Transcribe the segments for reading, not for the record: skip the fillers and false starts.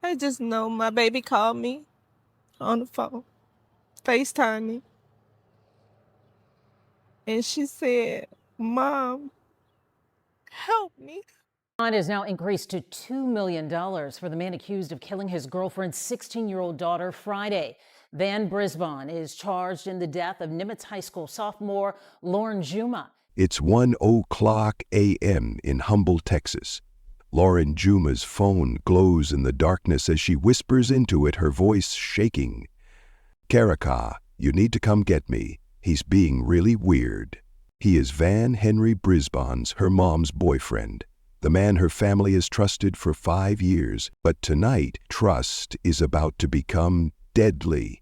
I just know my baby called me on the phone, FaceTime me, and she said, Mom, help me. Bond is now increased to $2 million for the man accused of killing his girlfriend's 16-year-old daughter Friday. Van Brisbane is charged in the death of Nimitz High School sophomore Lauren Juma. It's 1:00 a.m. in Humble, Texas. Lauren Juma's phone glows in the darkness as she whispers into it, her voice shaking. "Karaka, you need to come get me. He's being really weird." He is Van Henry Brisbane's, her mom's boyfriend, the man her family has trusted for 5 years. But tonight, trust is about to become deadly.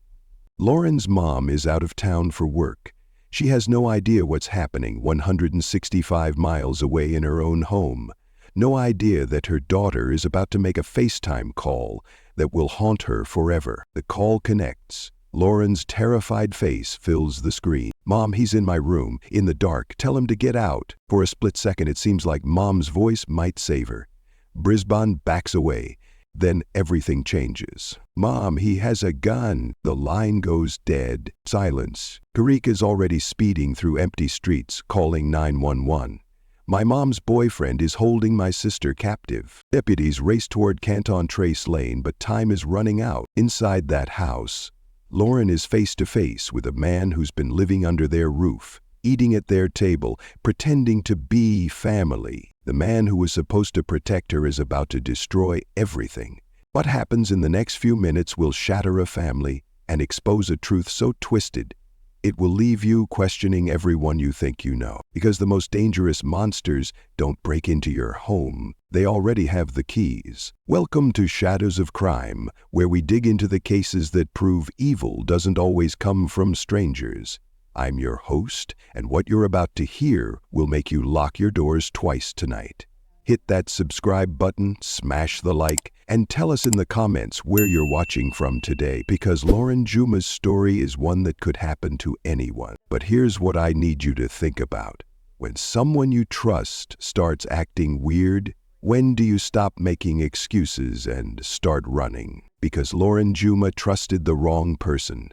Lauren's mom is out of town for work. She has no idea what's happening 165 miles away in her own home. No idea that her daughter is about to make a FaceTime call that will haunt her forever. The call connects. Lauren's terrified face fills the screen. "Mom, he's in my room, in the dark. Tell him to get out." For a split second, it seems like Mom's voice might save her. Brisbane backs away. Then everything changes. "Mom, he has a gun." The line goes dead. Silence. Karika is already speeding through empty streets, calling 911. "My mom's boyfriend is holding my sister captive." Deputies race toward Canton Trace Lane, but time is running out. Inside that house, Lauren is face to face with a man who's been living under their roof, eating at their table, pretending to be family. The man who was supposed to protect her is about to destroy everything. What happens in the next few minutes will shatter a family and expose a truth so twisted, it will leave you questioning everyone you think you know. Because the most dangerous monsters don't break into your home. They already have the keys. Welcome to Shadows of Crime, where we dig into the cases that prove evil doesn't always come from strangers. I'm your host, and what you're about to hear will make you lock your doors twice tonight. Hit that subscribe button, smash the like, and tell us in the comments where you're watching from today, because Lauren Juma's story is one that could happen to anyone. But here's what I need you to think about. When someone you trust starts acting weird, when do you stop making excuses and start running? Because Lauren Juma trusted the wrong person,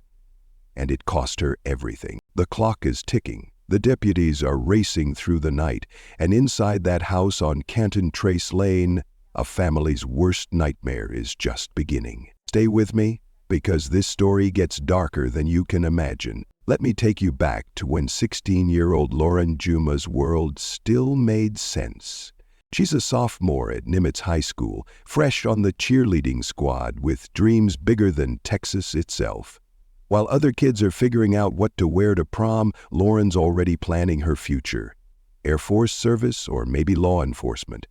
and it cost her everything. The clock is ticking. The deputies are racing through the night, and inside that house on Canton Trace Lane, a family's worst nightmare is just beginning. Stay with me, because this story gets darker than you can imagine. Let me take you back to when 16-year-old Lauren Juma's world still made sense. She's a sophomore at Nimitz High School, fresh on the cheerleading squad with dreams bigger than Texas itself. While other kids are figuring out what to wear to prom, Lauren's already planning her future. Air Force service or maybe law enforcement.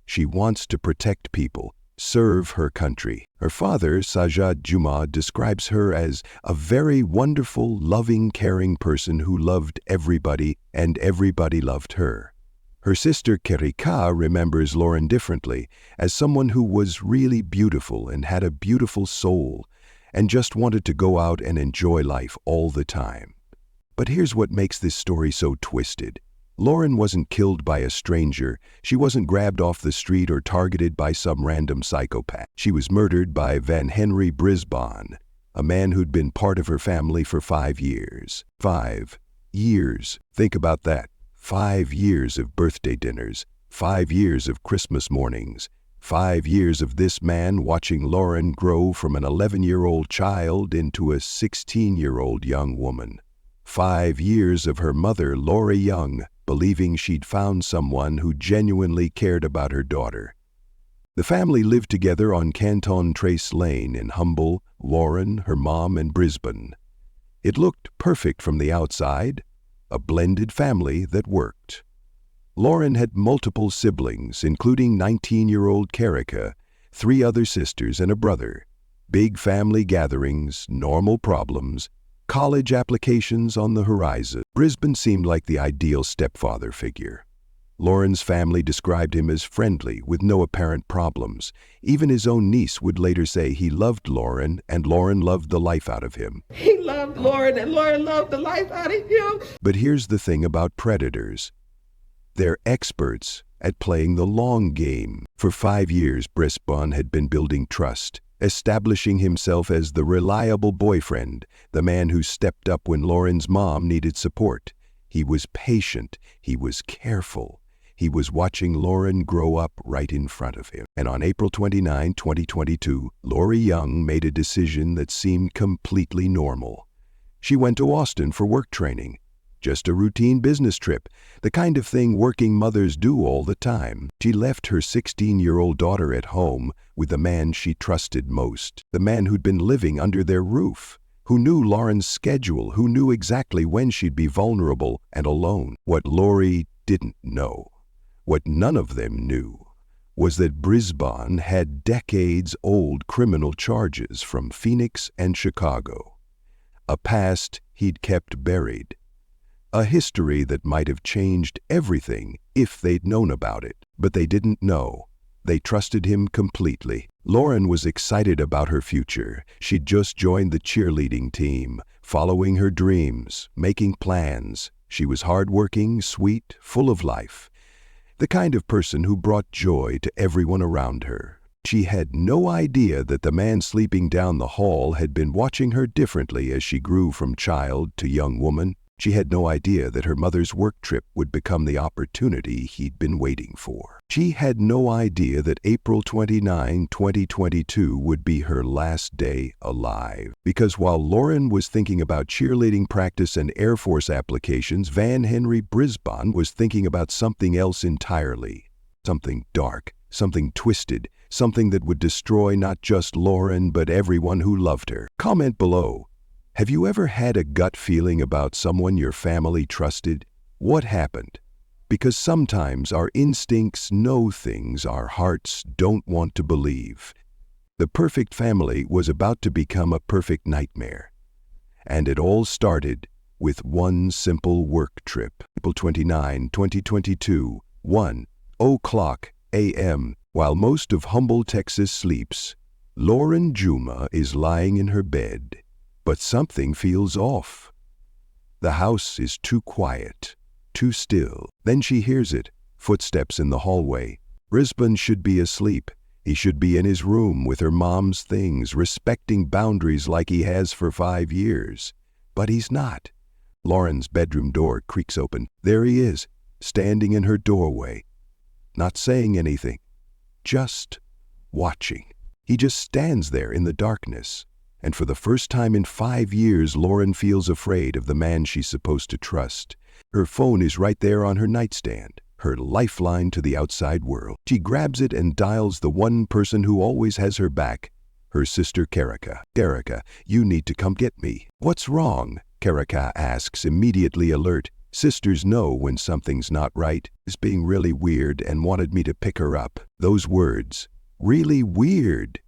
She wants to protect people, serve her country. Her father, Sajjad Juma, describes her as a very wonderful, loving, caring person who loved everybody and everybody loved her. Her sister Karika remembers Lauren differently, as someone who was really beautiful and had a beautiful soul, and just wanted to go out and enjoy life all the time. But here's what makes this story so twisted. Lauren wasn't killed by a stranger. She wasn't grabbed off the street or targeted by some random psychopath. She was murdered by Van Henry Brisbane, a man who'd been part of her family for 5 years. 5 years. Think about that. 5 years of birthday dinners. 5 years of Christmas mornings. 5 years of this man watching Lauren grow from an 11-year-old child into a 16-year-old young woman. 5 years of her mother, Lori Young, believing she'd found someone who genuinely cared about her daughter. The family lived together on Canton Trace Lane in Humble, Lauren, her mom, and Brisbane. It looked perfect from the outside, a blended family that worked. Lauren had multiple siblings, including 19-year-old Karika, 3 other sisters, and a brother. Big family gatherings, normal problems, college applications on the horizon. Brisbane seemed like the ideal stepfather figure. Lauren's family described him as friendly, with no apparent problems. Even his own niece would later say he loved Lauren, and Lauren loved the life out of him. He loved Lauren, and Lauren loved the life out of him. But here's the thing about predators. They're experts at playing the long game. For 5 years, Brisbane had been building trust, establishing himself as the reliable boyfriend, the man who stepped up when Lauren's mom needed support. He was patient. He was careful. He was watching Lauren grow up right in front of him. And on April 29, 2022, Lori Young made a decision that seemed completely normal. She went to Austin for work training. Just a routine business trip, the kind of thing working mothers do all the time. She left her 16-year-old daughter at home with the man she trusted most, the man who'd been living under their roof, who knew Lauren's schedule, who knew exactly when she'd be vulnerable and alone. What Lori didn't know, what none of them knew, was that Brisbane had decades-old criminal charges from Phoenix and Chicago, a past he'd kept buried. A history that might have changed everything if they'd known about it. But they didn't know. They trusted him completely. Lauren was excited about her future. She'd just joined the cheerleading team, following her dreams, making plans. She was hardworking, sweet, full of life. The kind of person who brought joy to everyone around her. She had no idea that the man sleeping down the hall had been watching her differently as she grew from child to young woman. She had no idea that her mother's work trip would become the opportunity he'd been waiting for. She had no idea that April 29, 2022 would be her last day alive. Because while Lauren was thinking about cheerleading practice and Air Force applications, Van Henry Brisbane was thinking about something else entirely. Something dark, something twisted, something that would destroy not just Lauren but everyone who loved her. Comment below. Have you ever had a gut feeling about someone your family trusted? What happened? Because sometimes our instincts know things our hearts don't want to believe. The perfect family was about to become a perfect nightmare. And it all started with one simple work trip. April 29, 2022, 1:00 a.m. While most of Humble, Texas sleeps, Lauren Juma is lying in her bed. But something feels off. The house is too quiet, too still. Then she hears it, footsteps in the hallway. Brisbane should be asleep. He should be in his room with her mom's things, respecting boundaries like he has for 5 years. But he's not. Lauren's bedroom door creaks open. There he is, standing in her doorway, not saying anything, just watching. He just stands there in the darkness. And for the first time in 5 years, Lauren feels afraid of the man she's supposed to trust. Her phone is right there on her nightstand, her lifeline to the outside world. She grabs it and dials the one person who always has her back, her sister Karika. Karika, you need to come get me. What's wrong? Karika asks, immediately alert. Sisters know when something's not right. Is being really weird and wanted me to pick her up. Those words, really weird,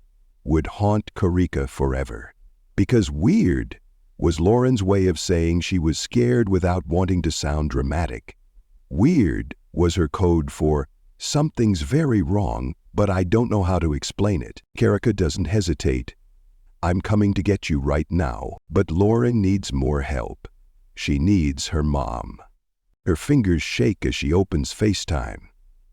would haunt Karika forever. Because weird was Lauren's way of saying she was scared without wanting to sound dramatic. Weird was her code for, something's very wrong, but I don't know how to explain it. Karika doesn't hesitate. I'm coming to get you right now. But Lauren needs more help. She needs her mom. Her fingers shake as she opens FaceTime.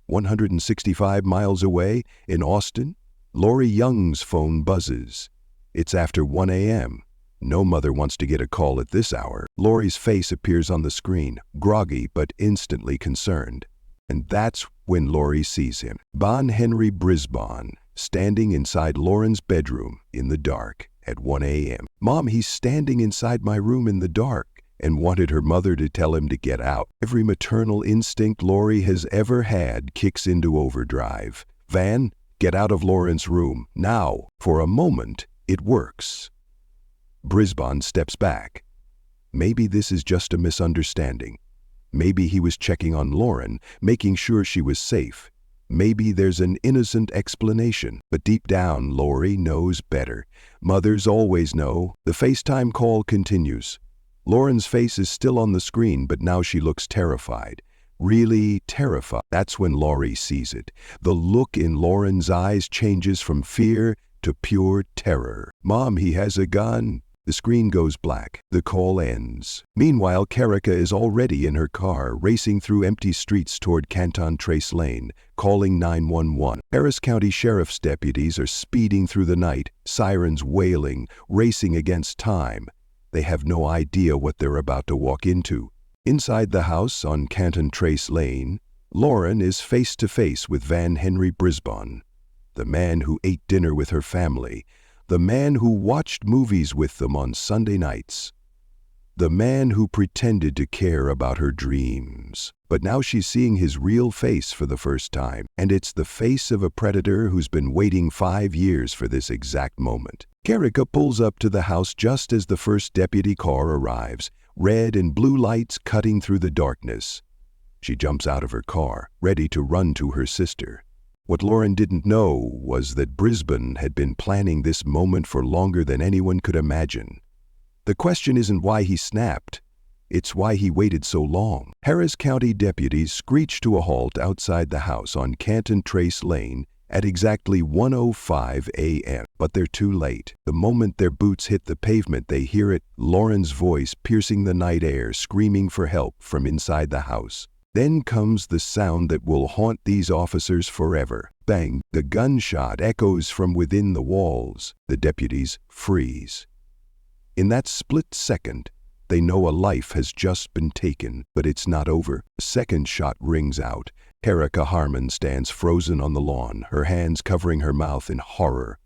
165 miles away, in Austin, Lori Young's phone buzzes. It's after 1 a.m. No mother wants to get a call at this hour. Lori's face appears on the screen, groggy but instantly concerned. And that's when Lori sees him. Van Henry Brisbane, standing inside Lauren's bedroom in the dark at 1 a.m. Mom, he's standing inside my room in the dark, and wanted her mother to tell him to get out. Every maternal instinct Lori has ever had kicks into overdrive. Van, get out of Lauren's room, now. For a moment, it works. Brisbane steps back. Maybe this is just a misunderstanding. Maybe he was checking on Lauren, making sure she was safe. Maybe there's an innocent explanation. But deep down, Lori knows better. Mothers always know. The FaceTime call continues. Lauren's face is still on the screen, but now she looks terrified. Really terrified. That's when Lori sees it. The look in Lauren's eyes changes from fear to pure terror. Mom, he has a gun. The screen goes black. The call ends. Meanwhile, Carica is already in her car, racing through empty streets toward Canton Trace Lane, calling 911. Harris County Sheriff's deputies are speeding through the night, sirens wailing, racing against time. They have no idea what they're about to walk into. Inside the house on Canton Trace Lane, Lauren is face to face with Van Henry Brisbane, the man who ate dinner with her family, the man who watched movies with them on Sunday nights, the man who pretended to care about her dreams. But now she's seeing his real face for the first time, and it's the face of a predator who's been waiting 5 years for this exact moment. Carica pulls up to the house just as the first deputy car arrives, red and blue lights cutting through the darkness. She jumps out of her car, ready to run to her sister. What Lauren didn't know was that Brisbane had been planning this moment for longer than anyone could imagine. The question isn't why he snapped, it's why he waited so long. Harris County deputies screech to a halt outside the house on Canton Trace Lane at exactly 1:05 a.m. But they're too late. The moment their boots hit the pavement, they hear it, Lauren's voice piercing the night air, screaming for help from inside the house. Then comes the sound that will haunt these officers forever. Bang! The gunshot echoes from within the walls. The deputies freeze. In that split second, they know a life has just been taken, but it's not over. The second shot rings out. Carica Harmon stands frozen on the lawn, her hands covering her mouth in horror.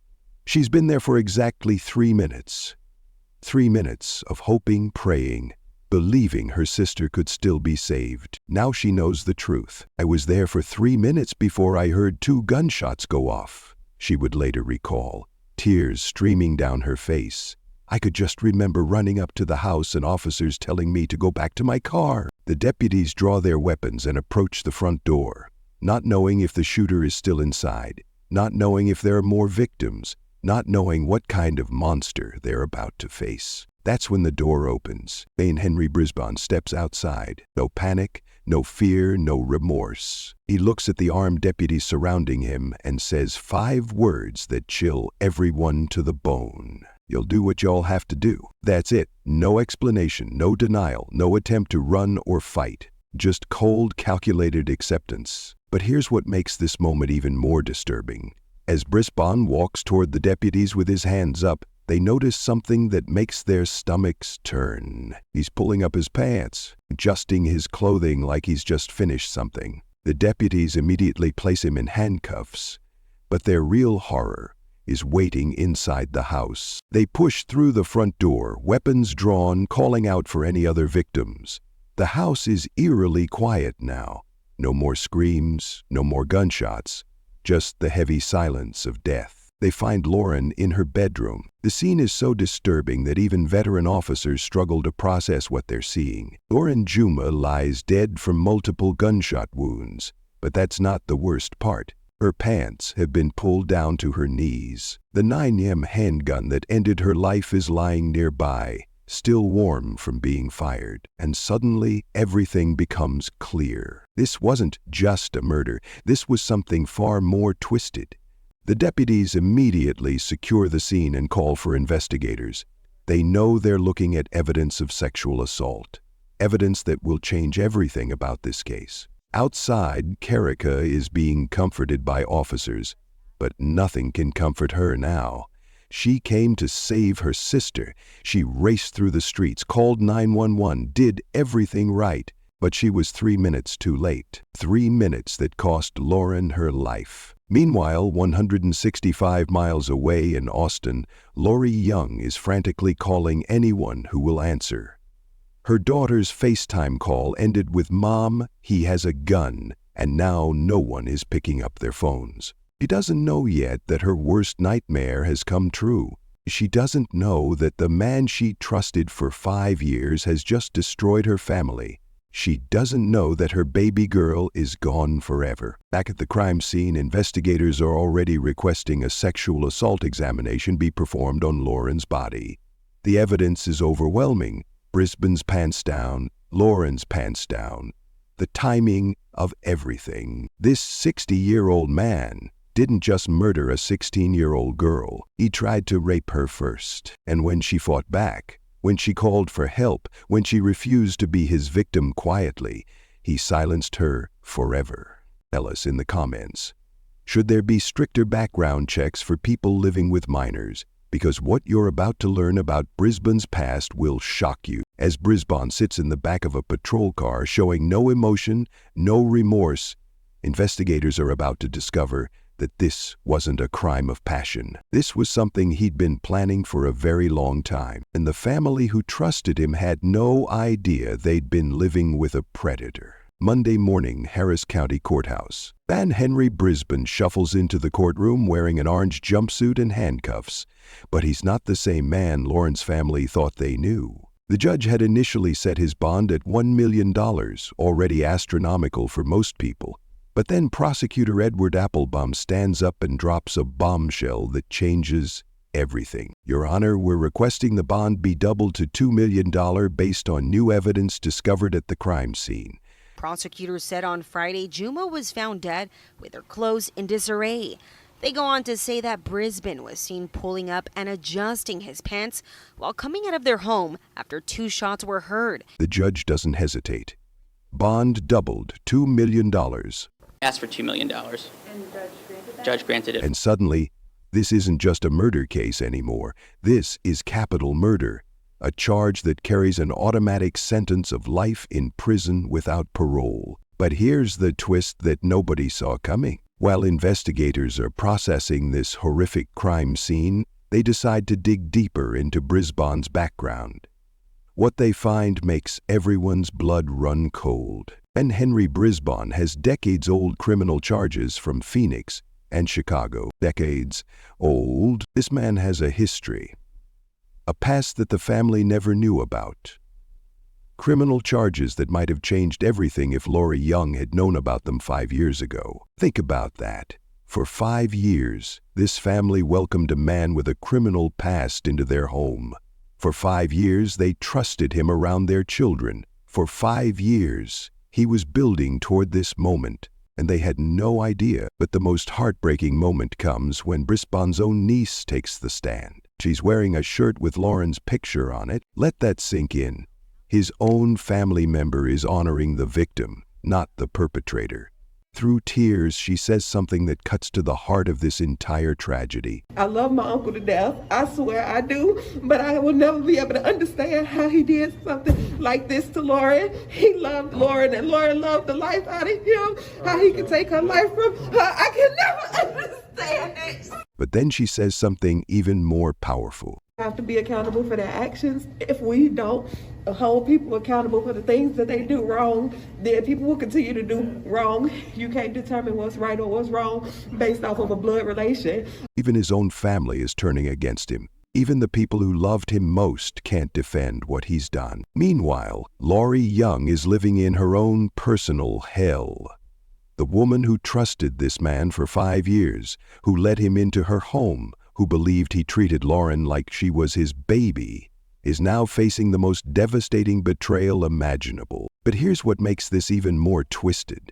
She's been there for exactly 3 minutes. 3 minutes of hoping, praying, believing her sister could still be saved. Now she knows the truth. I was there for 3 minutes before I heard 2 gunshots go off, she would later recall, tears streaming down her face. I could just remember running up to the house and officers telling me to go back to my car. The deputies draw their weapons and approach the front door, not knowing if the shooter is still inside, not knowing if there are more victims, not knowing what kind of monster they're about to face. That's when the door opens. Van Henry Brisbane steps outside. No panic, no fear, no remorse. He looks at the armed deputies surrounding him and says 5 words that chill everyone to the bone. You'll do what y'all have to do. That's it. No explanation, no denial, no attempt to run or fight. Just cold, calculated acceptance. But here's what makes this moment even more disturbing. As Brisbane walks toward the deputies with his hands up, they notice something that makes their stomachs turn. He's pulling up his pants, adjusting his clothing like he's just finished something. The deputies immediately place him in handcuffs, but their real horror is waiting inside the house. They push through the front door, weapons drawn, calling out for any other victims. The house is eerily quiet now. No more screams, no more gunshots, just the heavy silence of death. They find Lauren in her bedroom. The scene is so disturbing that even veteran officers struggle to process what they're seeing. Lauren Juma lies dead from multiple gunshot wounds, but that's not the worst part. Her pants have been pulled down to her knees. The 9mm handgun that ended her life is lying nearby, still warm from being fired. And suddenly, everything becomes clear. This wasn't just a murder. This was something far more twisted. The deputies immediately secure the scene and call for investigators. They know they're looking at evidence of sexual assault, evidence that will change everything about this case. Outside, Carica is being comforted by officers, but nothing can comfort her now. She came to save her sister. She raced through the streets, called 911, did everything right, but she was 3 minutes too late. 3 minutes that cost Lauren her life. Meanwhile, 165 miles away in Austin, Lori Young is frantically calling anyone who will answer. Her daughter's FaceTime call ended with, "Mom, he has a gun," and now no one is picking up their phones. She doesn't know yet that her worst nightmare has come true. She doesn't know that the man she trusted for 5 years has just destroyed her family. She doesn't know that her baby girl is gone forever. Back at the crime scene, investigators are already requesting a sexual assault examination be performed on Lauren's body. The evidence is overwhelming. Brisbane's pants down, Lauren's pants down. The timing of everything. This 60-year-old man didn't just murder a 16-year-old girl. He tried to rape her first. And when she fought back, when she called for help, when she refused to be his victim quietly, he silenced her forever. Tell us in the comments. Should there be stricter background checks for people living with minors? Because what you're about to learn about Brisbane's past will shock you. As Brisbane sits in the back of a patrol car showing no emotion, no remorse, investigators are about to discover that this wasn't a crime of passion. This was something he'd been planning for a very long time, and the family who trusted him had no idea they'd been living with a predator. Monday morning, Harris County Courthouse. Van Henry Brisbane shuffles into the courtroom wearing an orange jumpsuit and handcuffs, but he's not the same man Lauren's family thought they knew. The judge had initially set his bond at $1 million, already astronomical for most people. But then prosecutor Edward Applebaum stands up and drops a bombshell that changes everything. Your Honor, we're requesting the bond be doubled to $2 million based on new evidence discovered at the crime scene. Prosecutors said on Friday Juma was found dead with her clothes in disarray. They go on to say that Brisbane was seen pulling up and adjusting his pants while coming out of their home after 2 shots were heard. The judge doesn't hesitate. Bond doubled, $2 million. Asked for $2 million. And judge granted it. And suddenly, this isn't just a murder case anymore. This is capital murder, a charge that carries an automatic sentence of life in prison without parole. But here's the twist that nobody saw coming. While investigators are processing this horrific crime scene, they decide to dig deeper into Brisbane's background. What they find makes everyone's blood run cold. And Henry Brisbane has decades-old criminal charges from Phoenix and Chicago. Decades old, this man has a history, a past that the family never knew about. Criminal charges that might have changed everything if Lori Young had known about them 5 years ago. Think about that. For 5 years, this family welcomed a man with a criminal past into their home. For 5 years, they trusted him around their children. For 5 years, he was building toward this moment, and they had no idea. But the most heartbreaking moment comes when Brisbane's own niece takes the stand. She's wearing a shirt with Lauren's picture on it. Let that sink in. His own family member is honoring the victim, not the perpetrator. Through tears, she says something that cuts to the heart of this entire tragedy. I love my uncle to death. I swear I do. But I will never be able to understand how he did something like this to Lauren. He loved Lauren and Lauren loved the life out of him. How he could take her life from her. I can never understand it. But then she says something even more powerful. Have to be accountable for their actions. If we don't hold people accountable for the things that they do wrong, then people will continue to do wrong. You can't determine what's right or what's wrong based off of a blood relation. Even his own family is turning against him. Even the people who loved him most can't defend what he's done. Meanwhile, Lori Young is living in her own personal hell. The woman who trusted this man for 5 years, who let him into her home, who believed he treated Lauren like she was his baby, is now facing the most devastating betrayal imaginable. But here's what makes this even more twisted.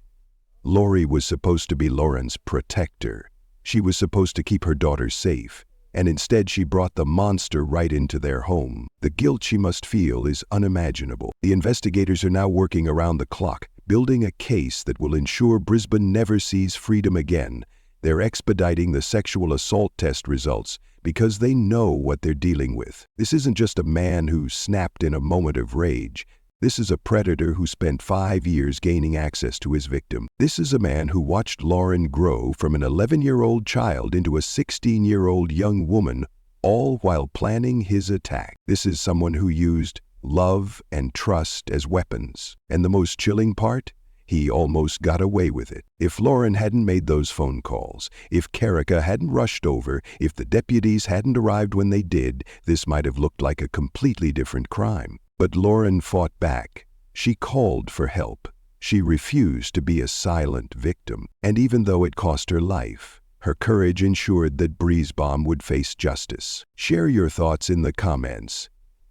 Lori was supposed to be Lauren's protector. She was supposed to keep her daughter safe, and instead she brought the monster right into their home. The guilt she must feel is unimaginable. The investigators are now working around the clock, building a case that will ensure Brisbane never sees freedom again. They're expediting the sexual assault test results because they know what they're dealing with. This isn't just a man who snapped in a moment of rage. This is a predator who spent 5 years gaining access to his victim. This is a man who watched Lauren grow from an 11-year-old child into a 16-year-old young woman, all while planning his attack. This is someone who used love and trust as weapons. And the most chilling part? He almost got away with it. If Lauren hadn't made those phone calls, if Carica hadn't rushed over, if the deputies hadn't arrived when they did, this might have looked like a completely different crime. But Lauren fought back. She called for help. She refused to be a silent victim. And even though it cost her life, her courage ensured that Brisbane would face justice. Share your thoughts in the comments.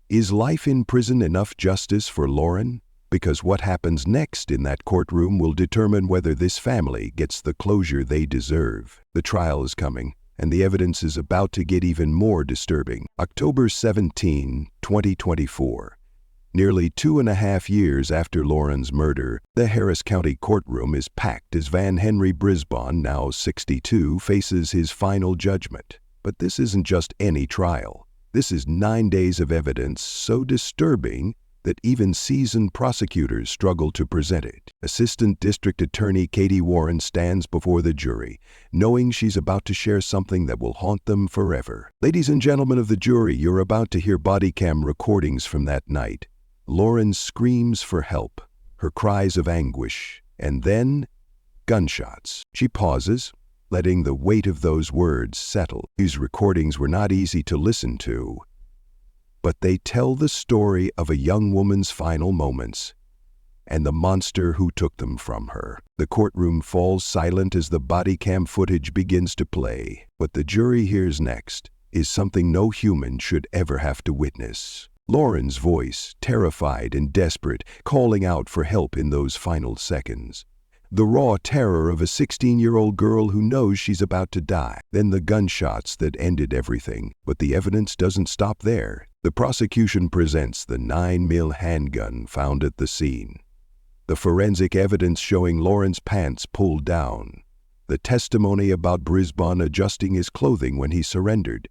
Is life in prison enough justice for Lauren? because what happens next in that courtroom will determine whether this family gets the closure they deserve. The trial is coming, and the evidence is about to get even more disturbing. October 17, 2024. Nearly 2.5 years after Lauren's murder, the Harris County courtroom is packed as Van Henry Brisbane, now 62, faces his final judgment. But this isn't just any trial. This is 9 days of evidence so disturbing that even seasoned prosecutors struggle to present it. Assistant District Attorney Katie Warren stands before the jury, knowing she's about to share something that will haunt them forever. Ladies and gentlemen of the jury, you're about to hear body cam recordings from that night. Lauren screams for help, her cries of anguish, and then gunshots. She pauses, letting the weight of those words settle. These recordings were not easy to listen to, but they tell the story of a young woman's final moments and the monster who took them from her. The courtroom falls silent as the body cam footage begins to play. What the jury hears next is something no human should ever have to witness. Lauren's voice, terrified and desperate, calling out for help in those final seconds. The raw terror of a 16-year-old girl who knows she's about to die. Then the gunshots that ended everything. But the evidence doesn't stop there. The prosecution presents the 9mm handgun found at the scene. The forensic evidence showing Lauren's pants pulled down. The testimony about Brisbane adjusting his clothing when he surrendered.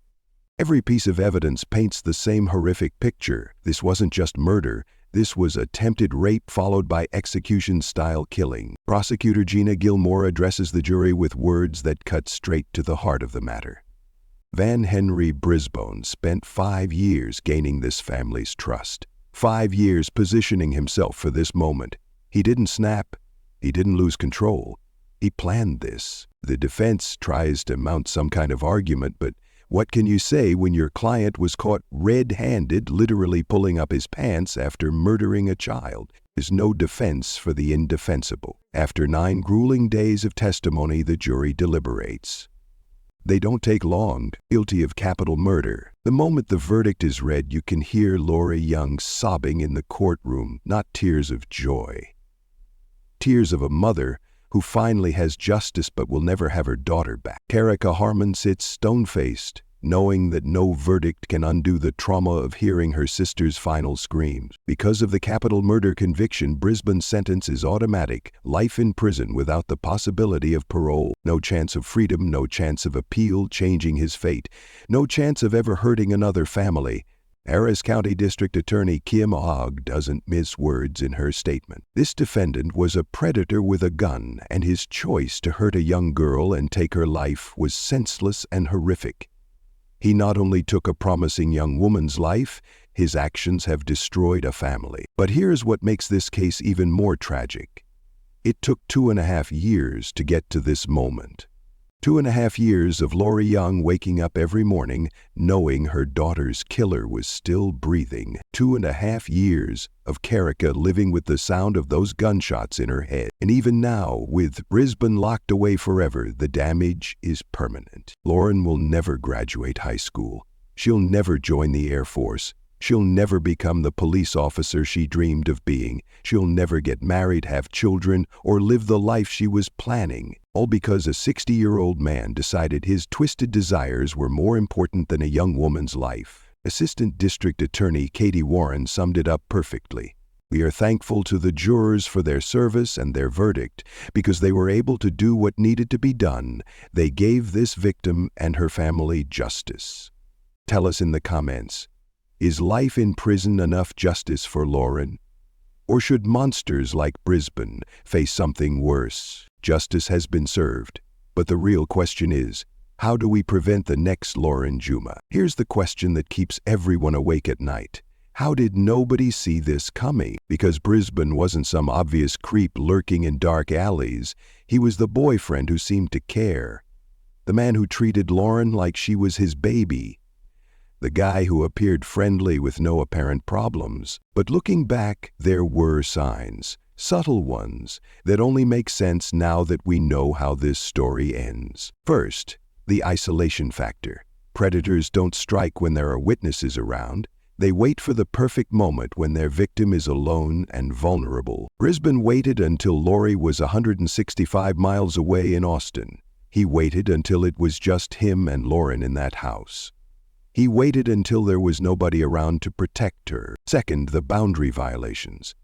Every piece of evidence paints the same horrific picture. This wasn't just murder. This was attempted rape followed by execution-style killing. Prosecutor Gina Gilmore addresses the jury with words that cut straight to the heart of the matter. Van Henry Brisbane spent 5 years gaining this family's trust. 5 years positioning himself for this moment. He didn't snap. He didn't lose control. He planned this. The defense tries to mount some kind of argument, but what can you say when your client was caught red-handed, literally pulling up his pants after murdering a child? There's no defense for the indefensible. After 9 grueling days of testimony, the jury deliberates. They don't take long. Guilty of capital murder. The moment the verdict is read, you can hear Lori Young sobbing in the courtroom, not tears of joy. Tears of a mother who finally has justice but will never have her daughter back. Karika Harmon sits stone-faced, knowing that no verdict can undo the trauma of hearing her sister's final screams. Because of the capital murder conviction, Brisbane's sentence is automatic, life in prison without the possibility of parole. No chance of freedom, no chance of appeal changing his fate, no chance of ever hurting another family. Harris County District Attorney Kim Ogg doesn't miss words in her statement. This defendant was a predator with a gun, and his choice to hurt a young girl and take her life was senseless and horrific. He not only took a promising young woman's life, his actions have destroyed a family. But here's what makes this case even more tragic. It took 2.5 years to get to this moment. 2.5 years of Lori Young waking up every morning knowing her daughter's killer was still breathing. 2.5 years of Karika living with the sound of those gunshots in her head. And even now, with Brisbane locked away forever, the damage is permanent. Lauren will never graduate high school. She'll never join the Air Force. She'll never become the police officer she dreamed of being. She'll never get married, have children, or live the life she was planning. All because a 60-year-old man decided his twisted desires were more important than a young woman's life. Assistant District Attorney Katie Warren summed it up perfectly. We are thankful to the jurors for their service and their verdict because they were able to do what needed to be done. They gave this victim and her family justice. Tell us in the comments. Is life in prison enough justice for Lauren? Or should monsters like Brisbane face something worse? Justice has been served, but the real question is, how do we prevent the next Lauren Juma? Here's the question that keeps everyone awake at night. How did nobody see this coming? Because Brisbane wasn't some obvious creep lurking in dark alleys. He was the boyfriend who seemed to care. The man who treated Lauren like she was his baby. The guy who appeared friendly with no apparent problems. But looking back, there were signs, subtle ones, that only make sense now that we know how this story ends. First, the isolation factor. Predators don't strike when there are witnesses around. They wait for the perfect moment when their victim is alone and vulnerable. Brisbane waited until Lori was 165 miles away in Austin. He waited until it was just him and Lauren in that house. He waited until there was nobody around to protect her. Second, the boundary violations.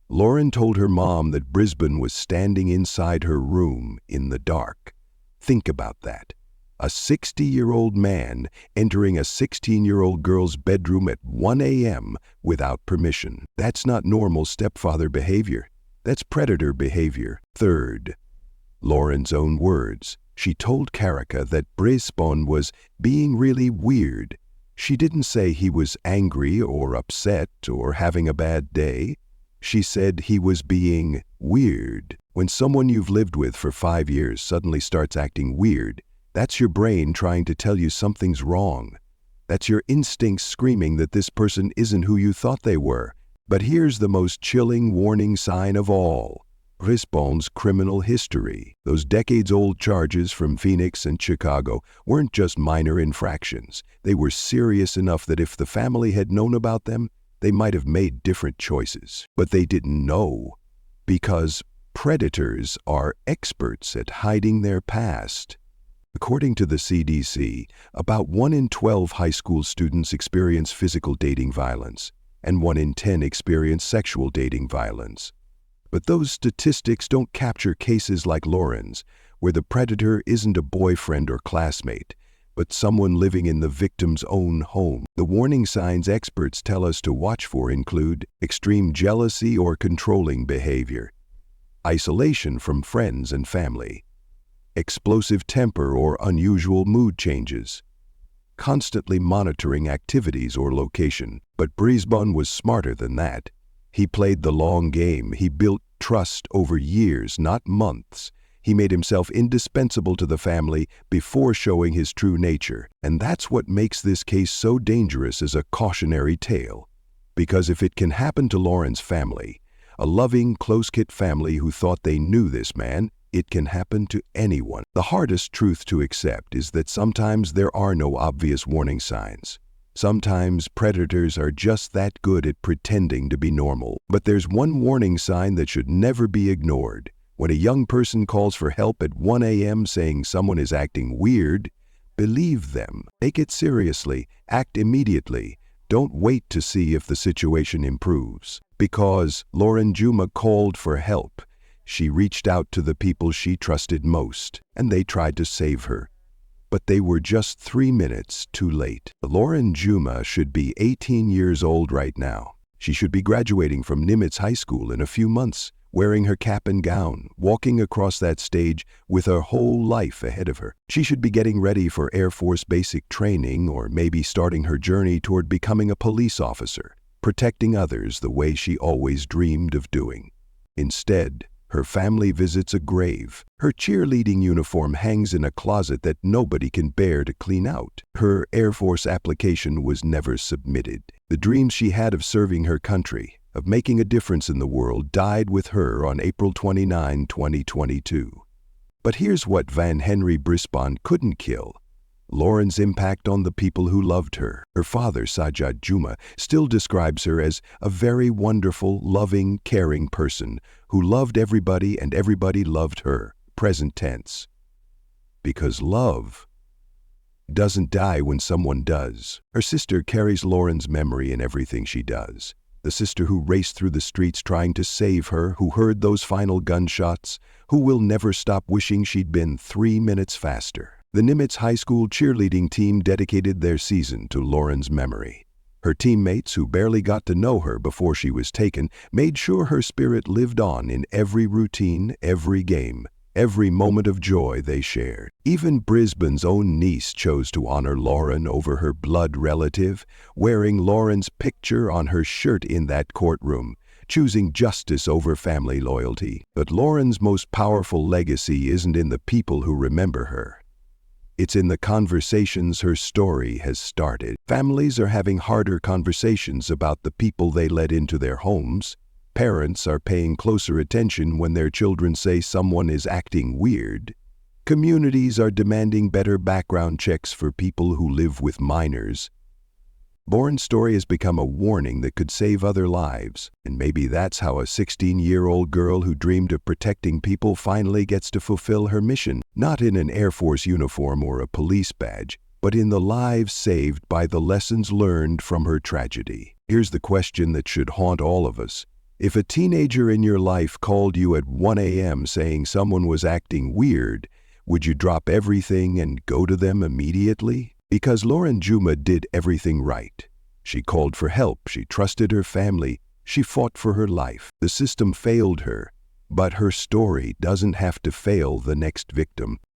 Lauren told her mom that Brisbane was standing inside her room in the dark. Think about that. A 60-year-old man entering a 16-year-old girl's bedroom at 1 a.m. without permission. That's not normal stepfather behavior. That's predator behavior. Third, Lauren's own words. She told Karika that Brisbane was being really weird. She didn't say he was angry or upset or having a bad day. She said he was being weird. When someone you've lived with for 5 years suddenly starts acting weird, that's your brain trying to tell you something's wrong. That's your instincts screaming that this person isn't who you thought they were. But here's the most chilling warning sign of all. Brisbane's criminal history. Those decades-old charges from Phoenix and Chicago weren't just minor infractions. They were serious enough that if the family had known about them, they might have made different choices. But they didn't know, because predators are experts at hiding their past. According to the CDC, about 1 in 12 high school students experience physical dating violence, and 1 in 10 experience sexual dating violence. But those statistics don't capture cases like Lauren's, where the predator isn't a boyfriend or classmate, but someone living in the victim's own home. The warning signs experts tell us to watch for include extreme jealousy or controlling behavior, isolation from friends and family, explosive temper or unusual mood changes, constantly monitoring activities or location. But Brisbane was smarter than that. He played the long game. He built trust over years, not months. He made himself indispensable to the family before showing his true nature. And that's what makes this case so dangerous as a cautionary tale. Because if it can happen to Lauren's family, a loving, close-knit family who thought they knew this man, it can happen to anyone. The hardest truth to accept is that sometimes there are no obvious warning signs. Sometimes predators are just that good at pretending to be normal. But there's one warning sign that should never be ignored. When a young person calls for help at 1 a.m. saying someone is acting weird, believe them. Take it seriously. Act immediately. Don't wait to see if the situation improves. Because Lauren Juma called for help, she reached out to the people she trusted most, and they tried to save her. But they were just 3 minutes too late. Lauren Juma should be 18 years old right now. She should be graduating from Nimitz High School in a few months, wearing her cap and gown, walking across that stage with her whole life ahead of her. She should be getting ready for Air Force basic training, or maybe starting her journey toward becoming a police officer, protecting others the way she always dreamed of doing. Instead, her family visits a grave. Her cheerleading uniform hangs in a closet that nobody can bear to clean out. Her Air Force application was never submitted. The dreams she had of serving her country, of making a difference in the world, died with her on April 29, 2022. But here's what Van Henry Brisbane couldn't kill: Lauren's impact on the people who loved her. Her father, Sajjad Juma, still describes her as a very wonderful, loving, caring person who loved everybody and everybody loved her, present tense. Because love doesn't die when someone does. Her sister carries Lauren's memory in everything she does. The sister who raced through the streets trying to save her, who heard those final gunshots, who will never stop wishing she'd been 3 minutes faster. The Nimitz High School cheerleading team dedicated their season to Lauren's memory. Her teammates, who barely got to know her before she was taken, made sure her spirit lived on in every routine, every game, every moment of joy they shared. Even Brisbane's own niece chose to honor Lauren over her blood relative, wearing Lauren's picture on her shirt in that courtroom, choosing justice over family loyalty. But Lauren's most powerful legacy isn't in the people who remember her. It's in the conversations her story has started. Families are having harder conversations about the people they let into their homes. Parents are paying closer attention when their children say someone is acting weird. Communities are demanding better background checks for people who live with minors. Lauren's story has become a warning that could save other lives, and maybe that's how a 16-year-old girl who dreamed of protecting people finally gets to fulfill her mission, not in an Air Force uniform or a police badge, but in the lives saved by the lessons learned from her tragedy. Here's the question that should haunt all of us. If a teenager in your life called you at 1 a.m. saying someone was acting weird, would you drop everything and go to them immediately? Because Lauren Juma did everything right. She called for help, she trusted her family, she fought for her life. The system failed her, but her story doesn't have to fail the next victim.